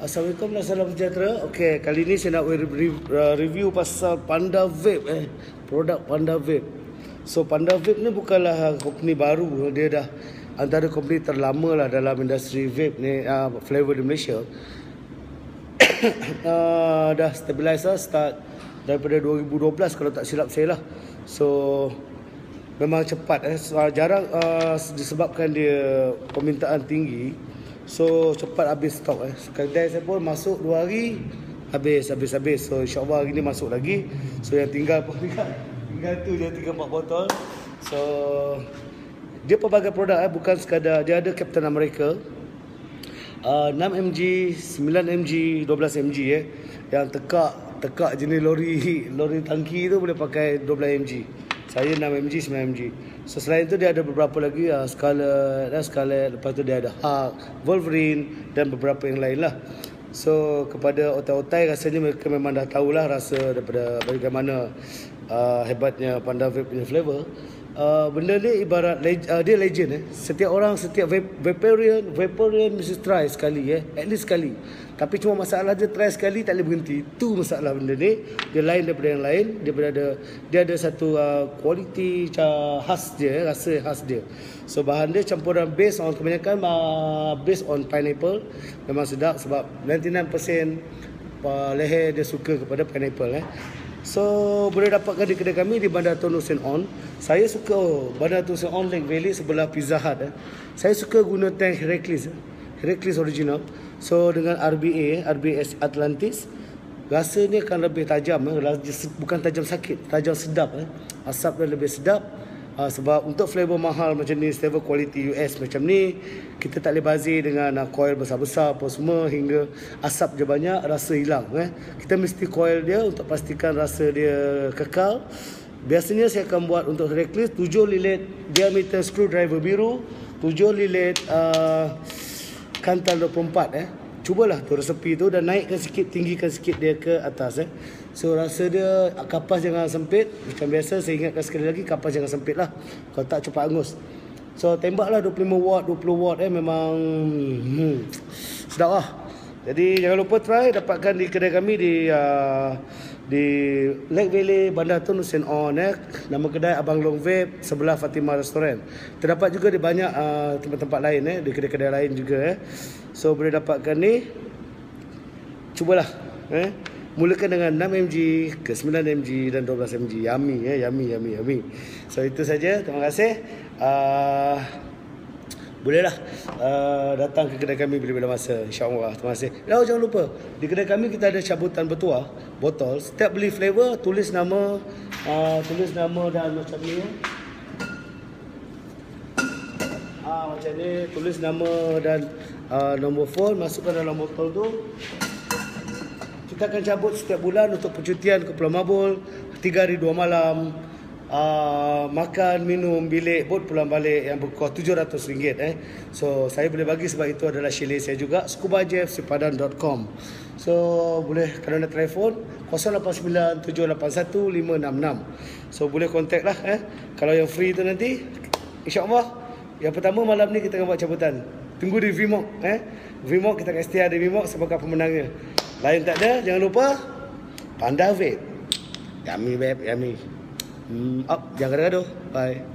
Assalamualaikum dan salam sejahtera. Okey, kali ni saya nak review pasal Panda Vape produk Panda Vape. So Panda Vape ni bukanlah company baru, dia dah antara company terlama lah dalam industri vape ni, flavor di Malaysia. Dah stabilize lah, start daripada 2012 kalau tak silap saya lah. So memang cepat, jarang disebabkan dia permintaan tinggi. So cepat habis stok. Kedai saya pun masuk 2 hari habis. So insyaAllah hari ni masuk lagi. So yang tinggal tu je 3-4 botol. So dia pelbagai produk, bukan sekadar dia ada Captain America 6mg, 9mg, 12mg yang tekak jenis lori tangki tu boleh pakai 12mg. Saya 6mg, 9mg. So selain tu dia ada beberapa lagi, Scarlet, lepas tu dia ada Hulk, Wolverine dan beberapa yang lain lah. So kepada otai-otai, rasanya mereka memang dah tahulah rasa daripada bagaimana hebatnya Panda Vape punya flavor. Benda ni ibarat dia legend. Setiap Vaporian mesti try sekali, at least sekali. Tapi cuma masalah dia try sekali tak boleh berhenti. Itu masalah benda ni. Dia lain daripada yang lain. Dia ada satu quality khas dia, rasa khas dia. So bahan dia campuran kebanyakan based on pineapple. Memang sedap sebab 99% leher dia suka kepada pineapple. So boleh dapatkan di kedai kami di Bandar Tun Hussein On. Saya suka Bandar Tun Hussein On, Lake Valley, sebelah Pizza Hut. Saya suka guna tank Heracles original. So dengan RBS Atlantis, rasanya akan lebih tajam, bukan tajam sakit, tajam sedap. Asap dia lebih sedap. Sebab untuk flavor mahal macam ni, flavor quality US macam ni, kita tak boleh bazir dengan coil besar-besar apa semua hingga asap je banyak, rasa hilang. Kita mesti coil dia untuk pastikan rasa dia kekal. Biasanya saya akan buat untuk Heracles 7 lilit diameter screwdriver biru, 7 lilit kantal 24. Cubalah tu resepi tu dan naikkan sikit, tinggikan sikit dia ke atas. So rasa dia kapas jangan sempit. Macam biasa saya ingatkan sekali lagi, kapas jangan sempit lah, kalau tak cepat angus. So tembaklah 25 watt, 20 watt memang sedap lah. Jadi jangan lupa try, dapatkan di kedai kami di Lake Valley, Bandar Tun Hussein On. Nama kedai Abang Long Vape, sebelah Fatimah Restaurant. Terdapat juga di banyak tempat-tempat lain, di kedai-kedai lain juga. So boleh dapatkan ni. Cubalah. Mulakan dengan 6mg ke 9mg dan 12mg. Yummy. So itu saja. Terima kasih. Bolehlah datang ke kedai kami bila-bila masa, insya-Allah. Terima kasih. Jangan lupa, di kedai kami kita ada cabutan bertuah botol. Setiap beli flavor tulis nama dan macam ni. Macam ni, tulis nama dan nombor phone, masukkan dalam botol tu. Kita akan cabut setiap bulan untuk percutian ke Pulau Mabul, 3 hari 2 malam. Makan, minum, bilik, bot pulang balik yang berkos RM700. So saya boleh bagi sebab itu adalah chalet saya juga, scubajeffsipadan.com. So boleh, kalau nak telefon 0897815666. So boleh contact lah. Kalau yang free tu nanti, insyaAllah yang pertama malam ni kita akan buat cabutan. Tunggu di VMOC. VMOC kita akan setia di VMOC sebagai pemenangnya. Lain tak ada, jangan lupa Panda Vape. Yummy vape, yummy. Jangan gaduh. Bye.